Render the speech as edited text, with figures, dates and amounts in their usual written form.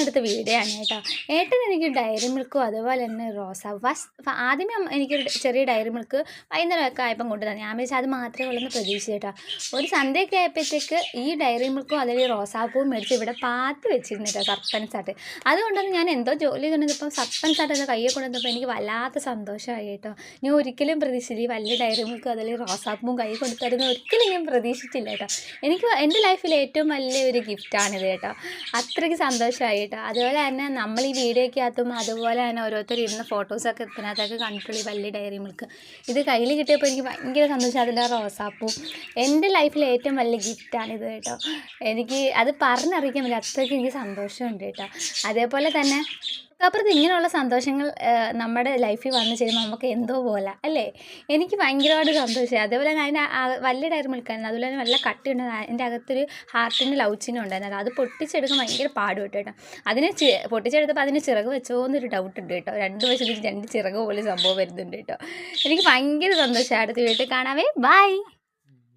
എടുത്ത വീഡിയോ ആണ് കേട്ടോ. ഏട്ടൻ എനിക്ക് ഡയറി മിൽക്കും അതുപോലെ തന്നെ റോസാ ആദ്യമേ എനിക്കൊരു ചെറിയ ഡയറി മിൽക്ക് വൈകുന്നേരമൊക്കെ ആയപ്പം കൊണ്ടു തന്നെ ഞാൻ വിചാരിച്ചാൽ അത് മാത്രമേ ഉള്ളെന്ന് പ്രതീക്ഷിച്ചു കേട്ടോ. ഒരു സന്ധ്യയൊക്കെ ആയപ്പോഴത്തേക്ക് ഈ ഡയറി മിൽക്കും അതിൽ റോസാപ്പൂവും മേടിച്ച് ഇവിടെ പാത്തി വെച്ചിരുന്നു കേട്ടോ, സസ്പെൻസായിട്ട്. അതുകൊണ്ടൊന്നും ഞാൻ എന്തോ ജോലി കൊണ്ടിപ്പോൾ സസ്പെൻസായിട്ട് അത് കയ്യെ കൊണ്ടുവന്നപ്പോൾ എനിക്ക് വല്ലാത്ത സന്തോഷമായി കേട്ടോ. ഞാൻ ഒരിക്കലും പ്രതീക്ഷിച്ചില്ല ഈ വലിയ ഡയറി മിൽക്കും അതിൽ റോസാപ്പൂവും കൈ കൊണ്ടു തരുന്ന ഒരിക്കലും ഞാൻ പ്രതീക്ഷിച്ചില്ല കേട്ടോ. എനിക്ക് എൻ്റെ ലൈഫിൽ ഏറ്റവും വലിയൊരു ഗിഫ്റ്റാണിത് കേട്ടോ. അത്രയ്ക്ക് സന്തോഷമായി കേട്ടോ. അതുപോലെ തന്നെ നമ്മൾ ഈ വീഡിയോയ്ക്കകത്തും അതുപോലെ തന്നെ ഓരോരുത്തർ ഇരുന്ന ഫോട്ടോസൊക്കെ ഇതിനകത്തൊക്കെ കണ്ടിട്ടുള്ള ഈ വലിയ ഡയറി മിൽക്ക് ഇത് കയ്യിൽ കിട്ടിയപ്പോൾ എനിക്ക് ഭയങ്കര സന്തോഷം. അതിലെ റോസാപ്പൂ എൻ്റെ ലൈഫിലെ ഏറ്റവും വലിയ ഗിഫ്റ്റാണിത് കേട്ടോ. എനിക്ക് അത് പറഞ്ഞറിയിക്കാൻ പറ്റില്ല, അത്രയ്ക്ക് എനിക്ക് സന്തോഷമുണ്ട് കേട്ടോ. അതേപോലെ തന്നെ അപ്പുറത്ത് ഇങ്ങനെയുള്ള സന്തോഷങ്ങൾ നമ്മുടെ ലൈഫിൽ വന്നു ചെയ്യുമ്പോൾ നമുക്ക് എന്തോ പോലെ അല്ലേ. എനിക്ക് ഭയങ്കരമായിട്ട് സന്തോഷമായി. അതേപോലെ തന്നെ അതിൻ്റെ വലിയ ഡയറി മിൽക്കായിരുന്നു, അതുപോലെ തന്നെ നല്ല കട്ടിയുണ്ട്. അതിൻ്റെ അകത്തൊരു ഹാർട്ടിൻ്റെ ലവ് ചിഹ്നം ഉണ്ടായിരുന്നു. അത് പൊട്ടിച്ചെടുക്കാൻ ഭയങ്കര പാടുപെട്ടു കേട്ടോ. അതിനെ പൊട്ടിച്ചെടുത്തപ്പോൾ അതിന് ചിറക് വെച്ചോ എന്നൊരു ഡൗട്ട് ഉണ്ട് കേട്ടോ. രണ്ട് വശത്ത് രണ്ട് ചിറക് പോലെ സംഭവം വരുന്നുണ്ട് കേട്ടോ. എനിക്ക് ഭയങ്കര സന്തോഷമായി. അടുത്ത വീട്ടിൽ കാണാവേ, ബൈ.